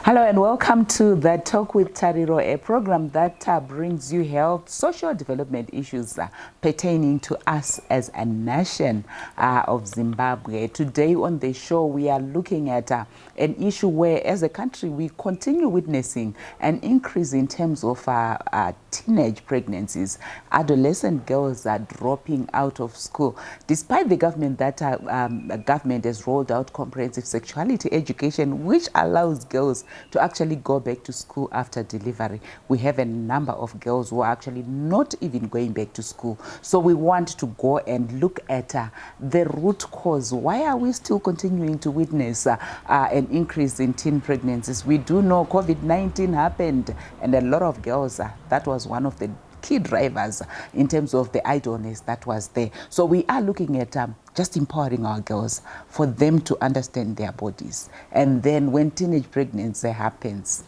Hello and welcome to the Talk with Tariro, a program that brings you health, social development issues pertaining to us as a nation of Zimbabwe. Today on the show, we are looking at an issue where, as a country, we continue witnessing an increase in terms of teenage pregnancies. Adolescent girls are dropping out of school, despite the government government has rolled out comprehensive sexuality education, which allows girls to actually go back to school after delivery. We have a number of girls who are actually not even going back to school. So we want to go and look at the root cause. Why are we still continuing to witness an increase in teen pregnancies? We do know COVID-19 happened, and a lot of girls, that was one of the key drivers in terms of the idleness that was there. So we are looking at just empowering our girls for them to understand their bodies. And then when teenage pregnancy happens,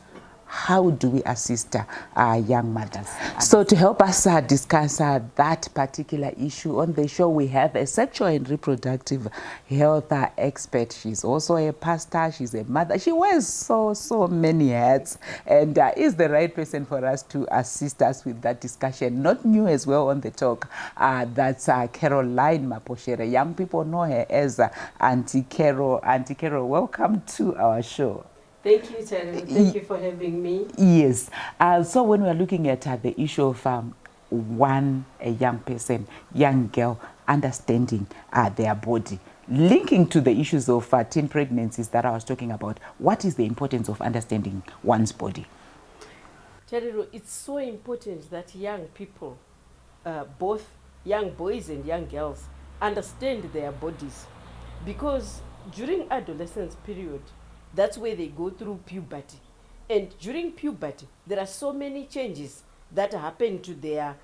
how do we assist young mothers? So to help us discuss that particular issue on the show, we have a sexual and reproductive health expert. She's also a pastor, she's a mother. She wears so many hats, and is the right person for us to assist us with that discussion. Not new as well on the talk, that's Caroline Maposhere. Young people know her as Auntie Caro. Auntie Caro, welcome to our show. Thank you, Tariro. Thank you for having me. Yes. So when we're looking at the issue of a young person, young girl, understanding their body, linking to the issues of teen pregnancies that I was talking about, what is the importance of understanding one's body? Tariro, it's so important that young people, both young boys and young girls, understand their bodies. Because during adolescence period, that's where they go through puberty. And during puberty, there are so many changes that happen to their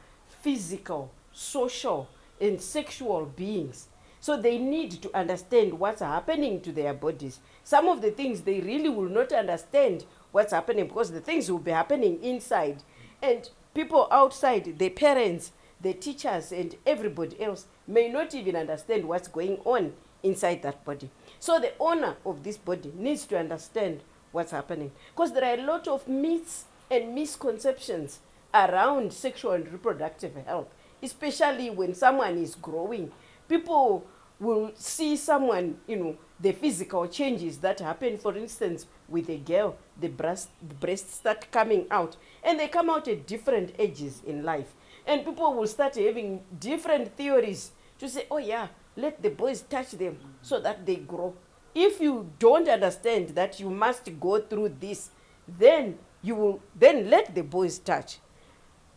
physical, social, and sexual beings. So they need to understand what's happening to their bodies. Some of the things they really will not understand what's happening because the things will be happening inside. And people outside, their parents, the teachers, and everybody else may not even understand what's going on inside that body. So the owner of this body needs to understand what's happening, because there are a lot of myths and misconceptions around sexual and reproductive health, especially when someone is growing. People will see someone, the physical changes that happen, for instance, with a girl, the breasts start coming out, and they come out at different ages in life. And people will start having different theories to say, oh yeah, let the boys touch them so that they grow. If you don't understand that you must go through this, then let the boys touch.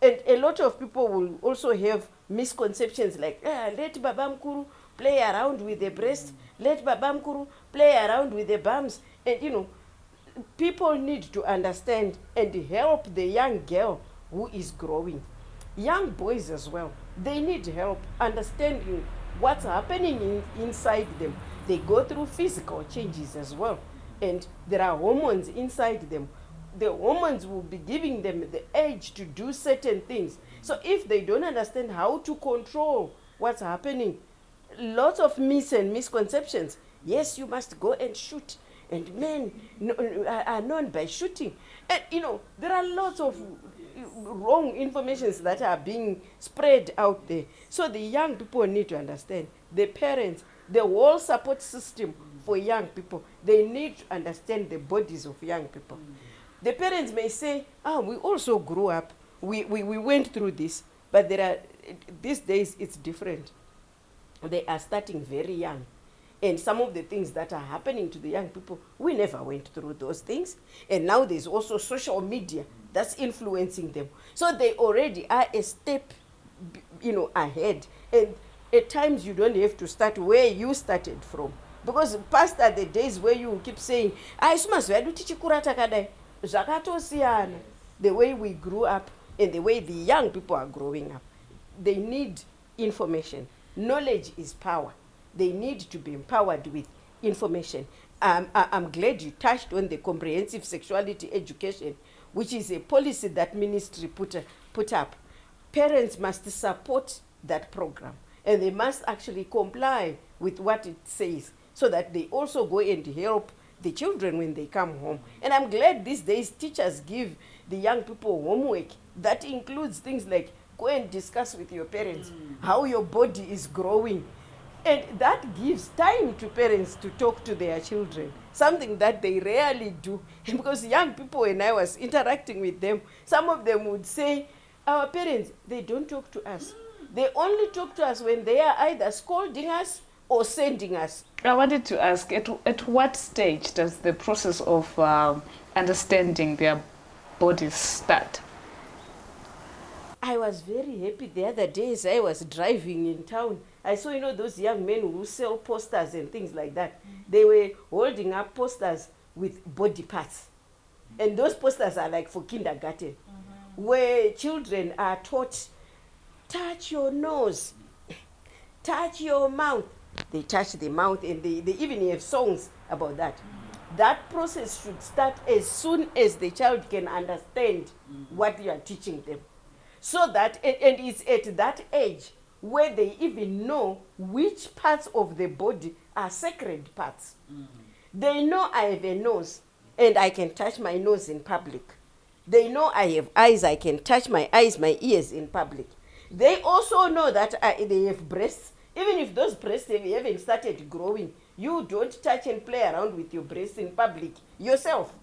And a lot of people will also have misconceptions like, let Babamkuru play around with the breast, let Babamkuru play around with the bums. And people need to understand and help the young girl who is growing. Young boys as well, they need help understanding what's happening inside them. They go through physical changes as well. And there are hormones inside them. The hormones will be giving them the urge to do certain things. So if they don't understand how to control what's happening, lots of myths and misconceptions. Yes, you must go and shoot. And men are known by shooting. And, there are lots of wrong informations that are being spread out there. So the young people need to understand. The parents, the whole support system for young people, they need to understand the bodies of young people. The parents may say, we also grew up. We went through this. But these days it's different. They are starting very young. And some of the things that are happening to the young people, we never went through those things. And now there's also social media that's influencing them. So they already are a step, ahead. And at times you don't have to start where you started from. Because past are the days where you keep saying, the way we grew up and the way the young people are growing up. They need information. Knowledge is power. They need to be empowered with information. I'm glad you touched on the comprehensive sexuality education, which is a policy that ministry put up. Parents must support that program, and they must actually comply with what it says, so that they also go and help the children when they come home. And I'm glad these days teachers give the young people homework that includes things like go and discuss with your parents how your body is growing. And that gives time to parents to talk to their children, something that they rarely do. Because young people, when I was interacting with them, some of them would say, our parents, they don't talk to us. They only talk to us when they are either scolding us or sending us. I wanted to ask, at what stage does the process of understanding their bodies start? I was very happy the other day as I was driving in town. I saw, those young men who sell posters and things like that. They were holding up posters with body parts. And those posters are like for kindergarten, where children are taught, touch your nose, touch your mouth. They touch the mouth, and they even have songs about that. That process should start as soon as the child can understand what you are teaching them. So that, and it's at that age where they even know which parts of the body are sacred parts. They know I have a nose and I can touch my nose in public. They know I have eyes, I can touch my eyes, my ears in public. They also know that they have breasts. Even if those breasts haven't started growing, you don't touch and play around with your breasts in public yourself.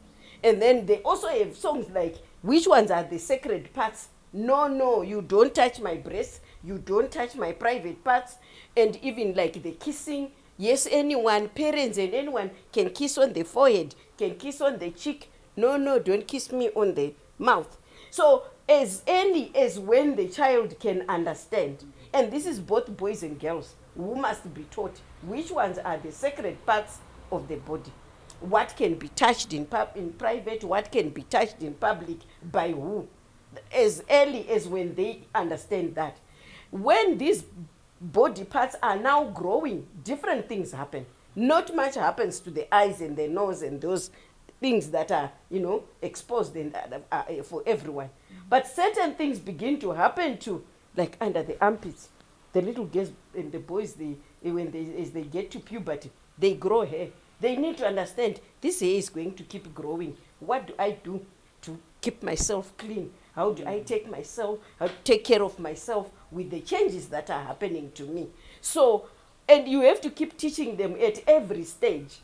And then they also have songs like, which ones are the sacred parts? No, you don't touch my breasts, you don't touch my private parts. And even like the kissing, yes, anyone, parents and anyone can kiss on the forehead, can kiss on the cheek. No, don't kiss me on the mouth. So as early as when the child can understand, and this is both boys and girls who must be taught which ones are the sacred parts of the body, what can be touched in private, what can be touched in public, by who. As early as when they understand that. When these body parts are now growing, different things happen. Not much happens to the eyes and the nose and those things that are, exposed for everyone. But certain things begin to happen to, like under the armpits. The little girls and the boys, as they get to puberty, they grow hair. They need to understand this hair is going to keep growing. What do I do to keep myself clean? How do I take care of myself with the changes that are happening to me? So, and you have to keep teaching them at every stage,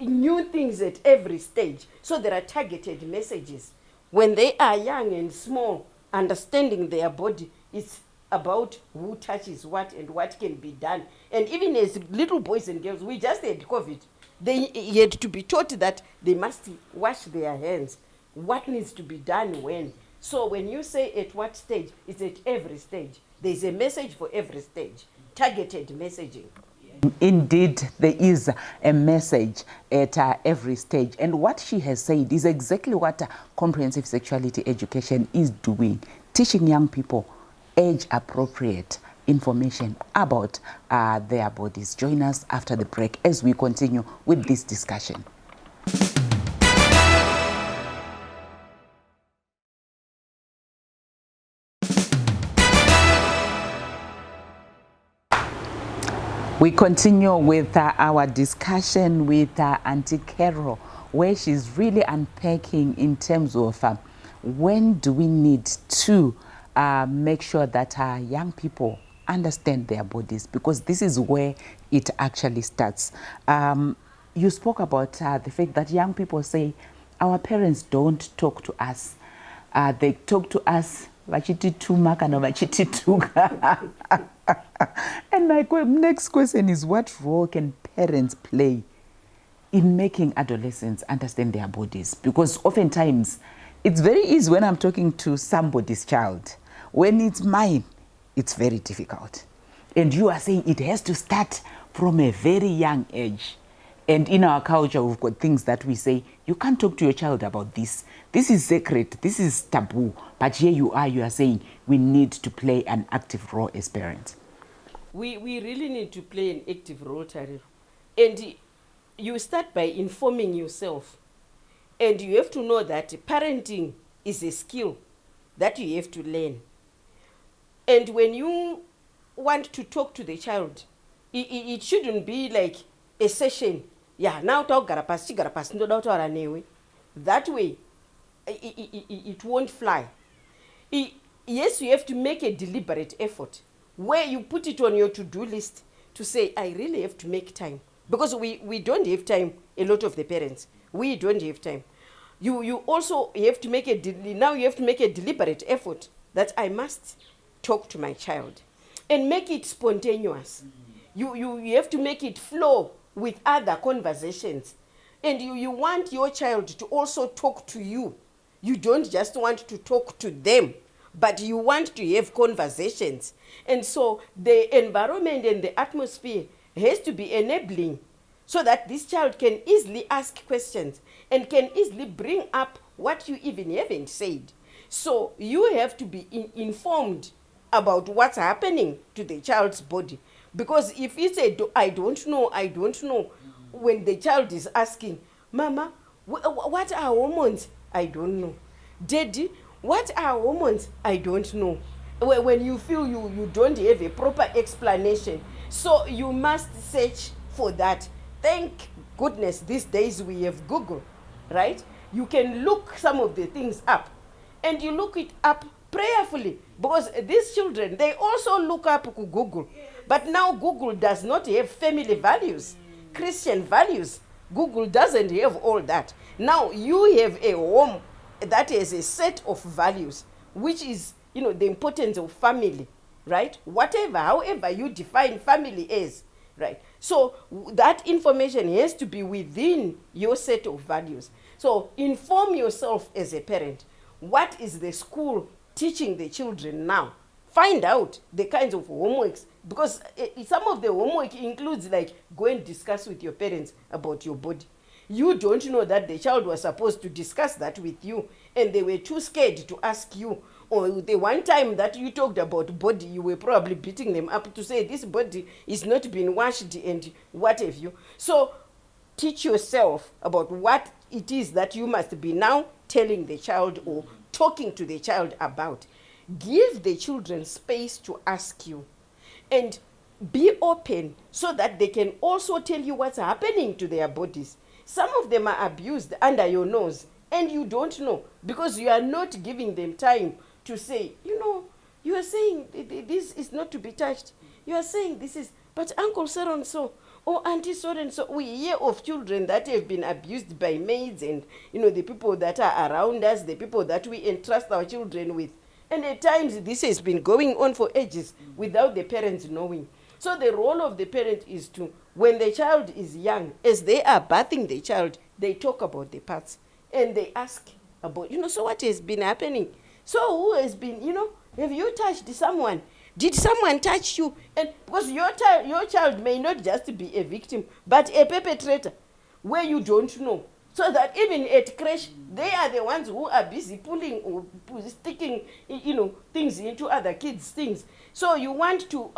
new things at every stage. So there are targeted messages. When they are young and small, understanding their body, it's about who touches what and what can be done. And even as little boys and girls, we just had COVID. They had to be taught that they must wash their hands. What needs to be done when? So when you say at what stage, it's at every stage. There's a message for every stage, targeted messaging. Indeed, there is a message at every stage. And what she has said is exactly what comprehensive sexuality education is doing, teaching young people age-appropriate information about their bodies. Join us after the break as we continue with this discussion. We continue with our discussion with Auntie Carol, where she's really unpacking in terms of when do we need to make sure that young people understand their bodies, because this is where it actually starts. You spoke about the fact that young people say our parents don't talk to us. They talk to us and my next question is, what role can parents play in making adolescents understand their bodies? Because oftentimes it's very easy when I'm talking to somebody's child. When it's mine, it's very difficult. And you are saying it has to start from a very young age. And in our culture, we've got things that we say, you can't talk to your child about this. This is sacred, this is taboo. But here you are saying we need to play an active role as parents. We really need to play an active role, Tariro. And you start by informing yourself. And you have to know that parenting is a skill that you have to learn. And when you want to talk to the child, it shouldn't be like a session Yeah, now chigara pasi ndoda kutaura newe. That way it won't fly. Yes, you have to make a deliberate effort where you put it on your to-do list to say, I really have to make time. Because we don't have time, a lot of the parents. We don't have time. You also have to make now you have to make a deliberate effort that I must talk to my child and make it spontaneous. You have to make it flow with other conversations. And you want your child to also talk to you. You don't just want to talk to them, but you want to have conversations. And so the environment and the atmosphere has to be enabling so that this child can easily ask questions and can easily bring up what you even haven't said. So you have to be informed about what's happening to the child's body. Because if it's I don't know, when the child is asking, Mama, what are hormones? I don't know. Daddy, what are hormones? I don't know. When you feel you don't have a proper explanation, so you must search for that. Thank goodness these days we have Google, right? You can look some of the things up, and you look it up prayerfully, because these children, they also look up Google. But now Google does not have family values, Christian values. Google doesn't have all that. Now you have a home that has a set of values, which is, the importance of family, right? However you define family as, right? So that information has to be within your set of values. So inform yourself as a parent. What is the school teaching the children now? Find out the kinds of homeworks, because some of the homework includes like go and discuss with your parents about your body. You don't know that the child was supposed to discuss that with you, and they were too scared to ask you. Or the one time that you talked about body, you were probably beating them up to say this body is not being washed and what have you. So teach yourself about what it is that you must be now telling the child or talking to the child about. Give the children space to ask you, and be open so that they can also tell you what's happening to their bodies. Some of them are abused under your nose and you don't know, because you are not giving them time to say, you are saying this is not to be touched. You are saying this is, but Uncle so and so, or Auntie so and so. We hear of children that have been abused by maids and, the people that are around us, the people that we entrust our children with. And at times this has been going on for ages without the parents knowing. So the role of the parent is to, when the child is young, as they are bathing the child, they talk about the parts and they ask about, so what has been happening? So who has been, have you touched someone? Did someone touch you? And because your child may not just be a victim, but a perpetrator where you don't know. So that even at crash, they are the ones who are busy pulling or sticking, things into other kids' things. So you want to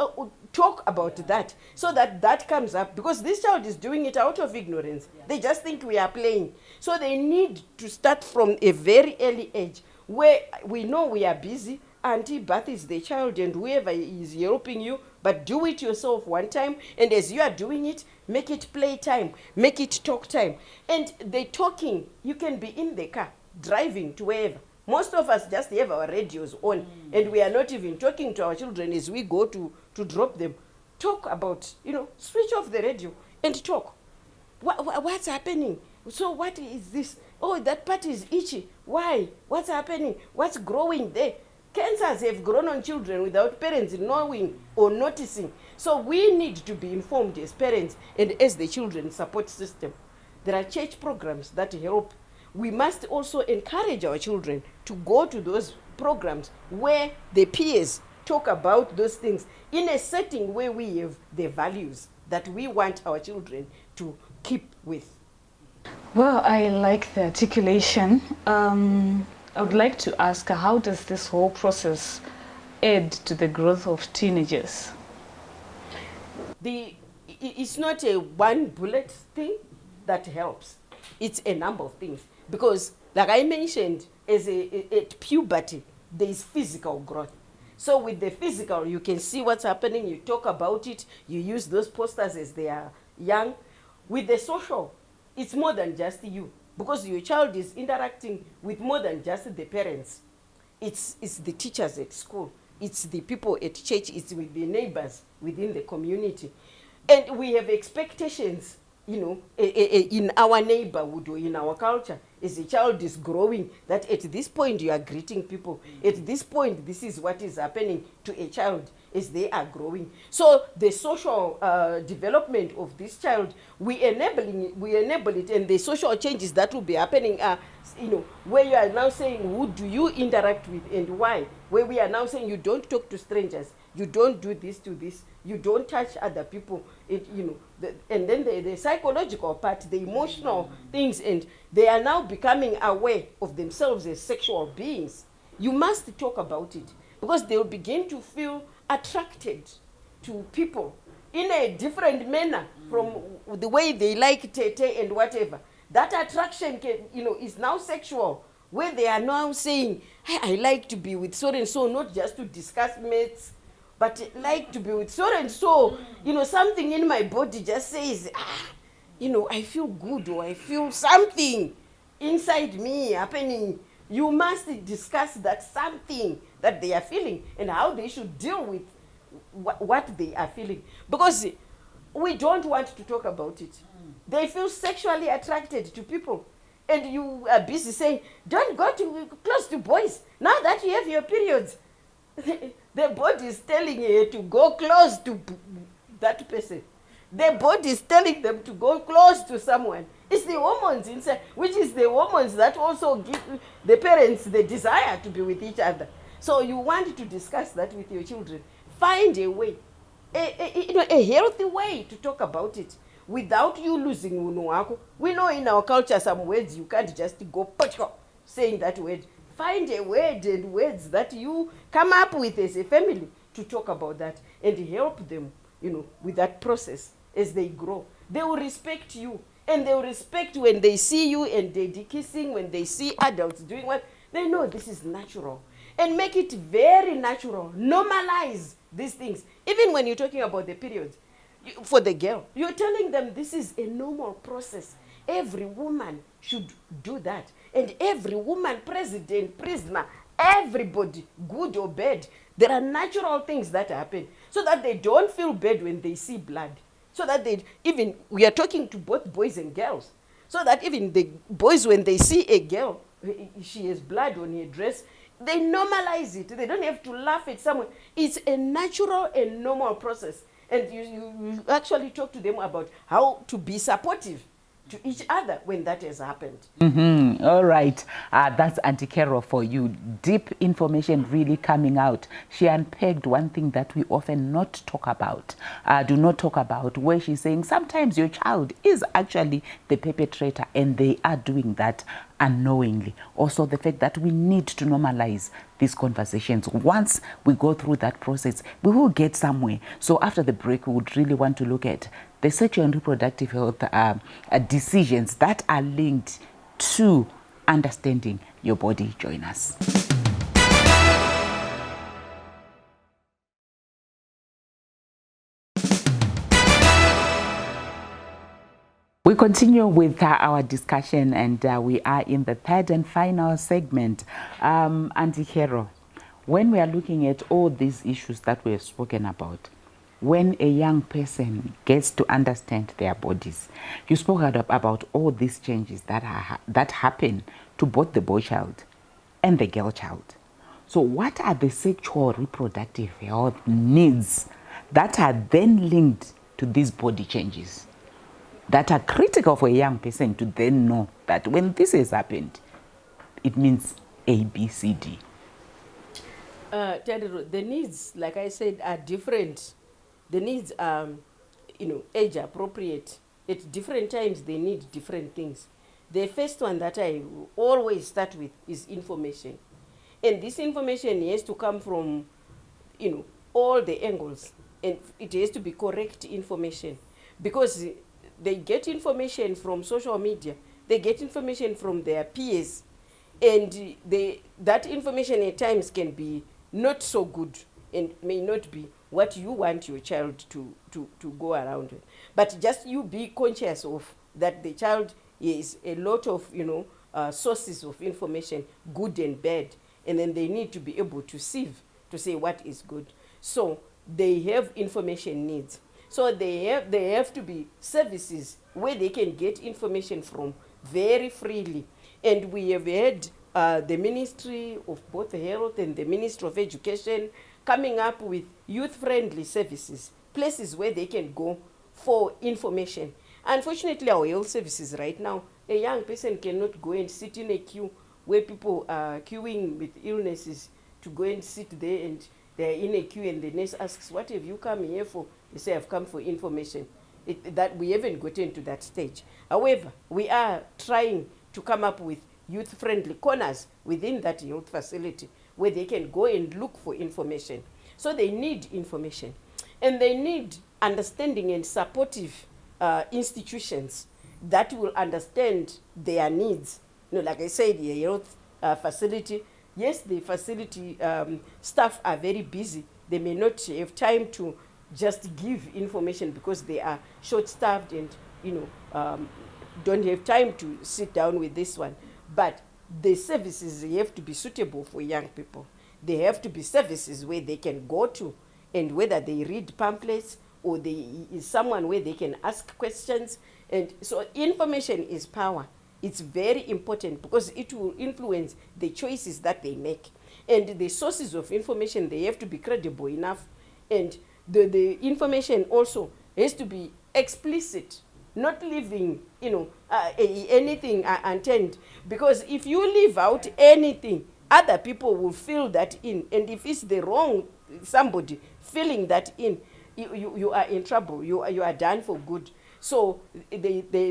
talk about that, so that comes up, because this child is doing it out of ignorance. Yeah. They just think we are playing. So they need to start from a very early age, where we know we are busy. Auntie Bath is the child and whoever is helping you, but do it yourself one time, and as you are doing it, make it play time, make it talk time. And the talking, you can be in the car, driving to wherever. Most of us just have our radios on, and we are not even talking to our children as we go to drop them. Talk about, switch off the radio and talk. What's happening? So what is this? Oh, that part is itchy. Why? What's happening? What's growing there? Cancers have grown on children without parents knowing or noticing. So we need to be informed as parents and as the children's support system. There are church programs that help. We must also encourage our children to go to those programs where the peers talk about those things in a setting where we have the values that we want our children to keep with. Well, I like the articulation. I would like to ask, how does this whole process aid to the growth of teenagers? It's not a one bullet thing that helps. It's a number of things. Because, like I mentioned, at puberty, there is physical growth. So with the physical, you can see what's happening, you talk about it, you use those posters as they are young. With the social, it's more than just you, because your child is interacting with more than just the parents. It's the teachers at school, it's the people at church, it's with the neighbors within the community. And we have expectations, you know, in our neighborhood or in our culture, as a child is growing, that at this point you are greeting people. At this point, this is what is happening to a child as they are growing. So the social development of this child, we enable it, and the social changes that will be happening are, you know, where you are now saying, who do you interact with and why? Where we are now saying, you don't talk to strangers, you don't do this to this, you don't touch other people, you know, and then the psychological part, the emotional things, and they are now becoming aware of themselves as sexual beings. You must talk about it, because they will begin to feel attracted to people in a different manner from the way they like tete and whatever. That attraction can, you know, is now sexual, where they are now saying, hey, I like to be with so and so, not just to discuss mates, but like to be with so and so. You know, something in my body just says, you know, I feel good, or I feel something inside me happening. You must discuss that something that they are feeling and how they should deal with what they are feeling. Because we don't want to talk about it. They feel sexually attracted to people. And you are busy saying, don't go close to boys. Now that you have your periods, the body is telling you to go close to that person. The body is telling them to go close to someone. It's the hormones inside, which is the hormones that also give the parents the desire to be with each other. So you want to discuss that with your children. Find a way, a healthy way to talk about it without you losing uno. We know in our culture some words you can't just go saying that word. Find a word and words that you come up with as a family to talk about that and help them, you know, with that process as they grow. They will respect you, and they will respect when they see you and they kissing, when they see adults doing what, they know this is natural. And make it very natural. Normalize these things. Even when you're talking about the periods, for the girl, you're telling them this is a normal process. Every woman should do that. And every woman, president, prisoner, everybody, good or bad, there are natural things that happen so that they don't feel bad when they see blood. So that they, even, we are talking to both boys and girls, so that even the boys, when they see a girl, she has blood on her dress, they normalize it. They don't have to laugh at someone. It's a natural and normal process. And you actually talk to them about how to be supportive to each other when that has happened. All right. That's Auntie Carol for you. Deep information really coming out. She unpacked one thing that we often not talk about, do not talk about, where she's saying sometimes your child is actually the perpetrator and they are doing that unknowingly. Also the fact that we need to normalize these conversations. Once we go through that process, we will get somewhere. So after the break, we would really want to look at the sexual and reproductive health decisions that are linked to understanding your body. Join us. We continue with our discussion, and we are in the third and final segment. Auntie Carol, when we are looking at all these issues that we have spoken about, when a young person gets to understand their bodies, you spoke about all these changes that happen to both the boy child and the girl child. So what are the sexual reproductive health needs that are then linked to these body changes that are critical for a young person to then know that when this has happened, it means A, B, C, D? Tariro, the needs, like I said, are different. The needs are, you know, age appropriate. At different times, they need different things. The first one that I always start with is information. And this information has to come from, you know, all the angles. And it has to be correct information. Because they get information from social media. They get information from their peers. And that information at times can be not so good. and may not be what you want your child to go around with. But just you be conscious of that the child is a lot of, sources of information, good and bad, and then they need to be able to sieve to say what is good. So they have information needs. So they have to be services where they can get information from very freely. And we have had the Ministry of both Health and the Ministry of Education coming up with youth-friendly services, places where they can go for information. Unfortunately, our health services right now, a young person cannot go and sit in a queue where people are queuing with illnesses to go and sit there, and they're in a queue and the nurse asks, what have you come here for? They say, I've come for information. That we haven't gotten to that stage. However, we are trying to come up with youth-friendly corners within that youth facility where they can go and look for information. So they need information. And they need understanding and supportive institutions that will understand their needs. Like I said, the health facility, yes, the facility staff are very busy. They may not have time to just give information because they are short-staffed and don't have time to sit down with this one. But the services, they have to be suitable for young people. They have to be services where they can go to, and whether they read pamphlets or they is someone where they can ask questions. And so information is power. It's very important because it will influence the choices that they make. And the sources of information, they have to be credible enough. And the information also has to be explicit, not leaving anything untended. Because if you leave out anything, other people will fill that in. And if it's the wrong somebody filling that in, you are in trouble. You are done for good. So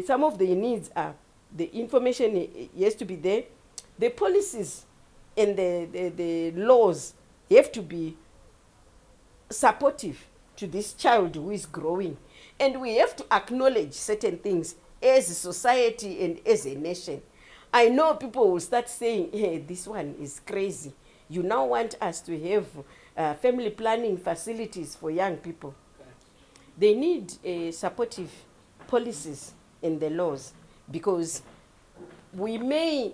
some of the needs are the information has to be there. The policies and the laws have to be supportive to this child who is growing. And we have to acknowledge certain things as a society and as a nation. I know people will start saying, hey, this one is crazy. You now want us to have family planning facilities for young people. They need supportive policies in the laws, because we may,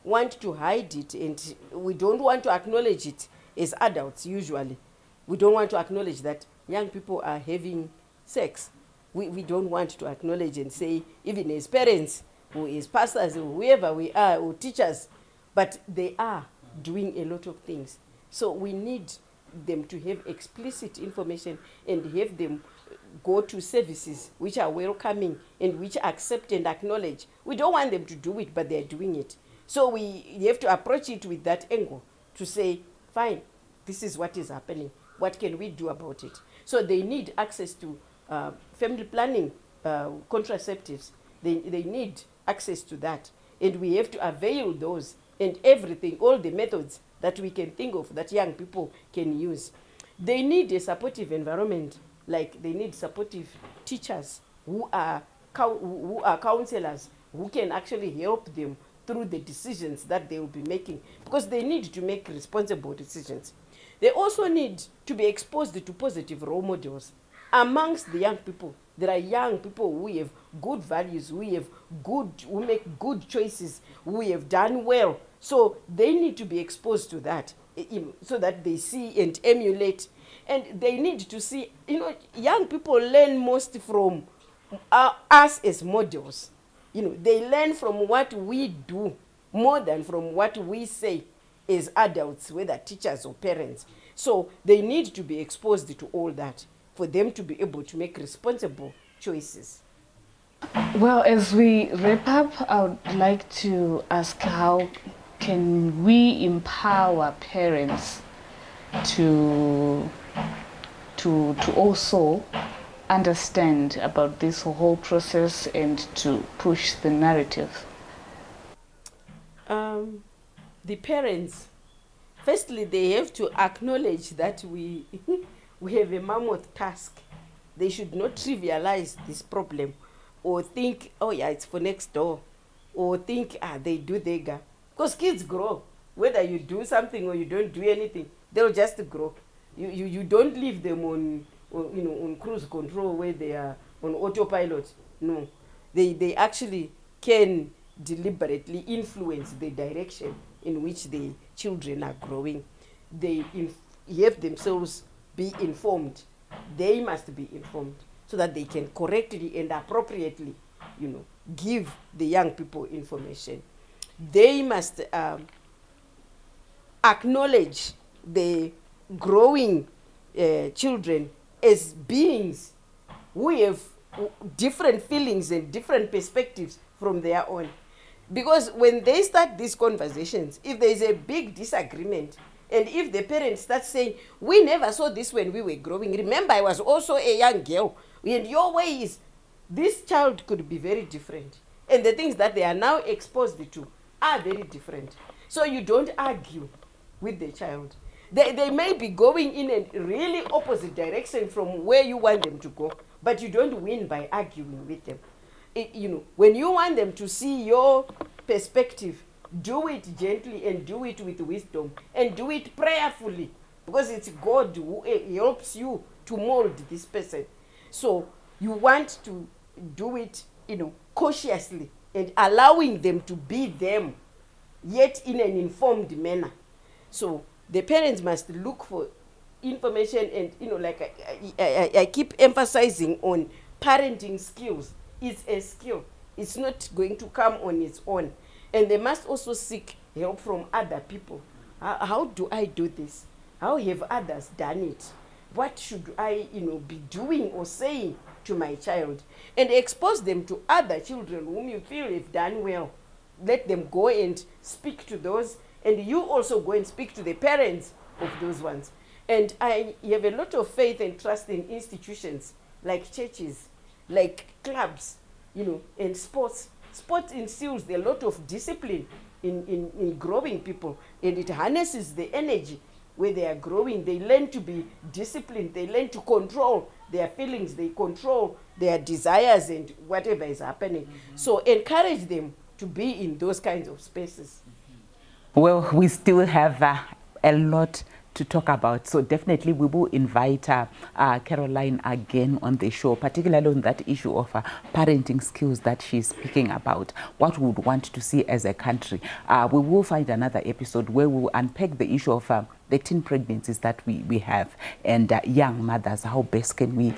want to hide it, and we don't want to acknowledge it as adults usually. We don't want to acknowledge that young people are having sex. We don't want to acknowledge and say, even as parents, or as pastors, or whoever we are, or teachers, but they are doing a lot of things. So we need them to have explicit information and have them go to services which are welcoming and which accept and acknowledge. We don't want them to do it, but they're doing it. So we have to approach it with that angle to say, fine, this is what is happening. What can we do about it? So they need access to family planning contraceptives. They need access to that. And we have to avail those and everything, all the methods that we can think of that young people can use. They need a supportive environment, like they need supportive teachers who are counselors, who can actually help them through the decisions that they will be making, because they need to make responsible decisions. They also need to be exposed to positive role models amongst the young people. There are young people who have good values, who make good choices, who have done well. So they need to be exposed to that, so that they see and emulate. And they need to see, young people learn most from us as models. They learn from what we do more than from what we say as adults, whether teachers or parents. So they need to be exposed to all that for them to be able to make responsible choices. Well, as we wrap up, I would like to ask, how can we empower parents to also understand about this whole process and to push the narrative? The parents, firstly, they have to acknowledge that we have a mammoth task. They should not trivialize this problem or think, oh yeah, it's for next door, or think, they do their. Because kids grow. Whether you do something or you don't do anything, they'll just grow. You don't leave them on cruise control where they are on autopilot. No, they actually can deliberately influence the direction in which the children are growing. They have themselves be informed. They must be informed so that they can correctly and appropriately, give the young people information. They must acknowledge the growing children as beings who have different feelings and different perspectives from their own. Because when they start these conversations, if there is a big disagreement, and if the parents start saying, we never saw this when we were growing, remember I was also a young girl, and your way is, this child could be very different. And the things that they are now exposed to are very different. So you don't argue with the child. They may be going in a really opposite direction from where you want them to go, but you don't win by arguing with them. When you want them to see your perspective, do it gently and do it with wisdom and do it prayerfully, because it's God who helps you to mold this person. So you want to do it, cautiously and allowing them to be them, yet in an informed manner. So the parents must look for information, and like I keep emphasizing on parenting skills. It's a skill. It's not going to come on its own. And they must also seek help from other people. How do I do this? How have others done it? What should I, be doing or saying to my child? And expose them to other children whom you feel have done well. Let them go and speak to those, and you also go and speak to the parents of those ones. And I have a lot of faith and trust in institutions like churches, like clubs, and sports. Sport instills a lot of discipline in growing people, and it harnesses the energy where they are growing. They learn to be disciplined. They learn to control their feelings. They control their desires and whatever is happening. Mm-hmm. So encourage them to be in those kinds of spaces. Well, we still have a lot to talk about, so definitely we will invite Caroline again on the show, particularly on that issue of parenting skills that she's speaking about, what we would want to see as a country. We will find another episode where we will unpack the issue of the teen pregnancies that we have, and young mothers, how best can we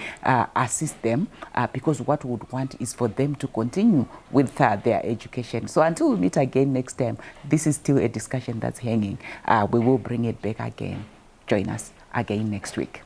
assist them, because what we would want is for them to continue with their education. So until we meet again next time, this is still a discussion that's hanging. We will bring it back again. Join us again next week.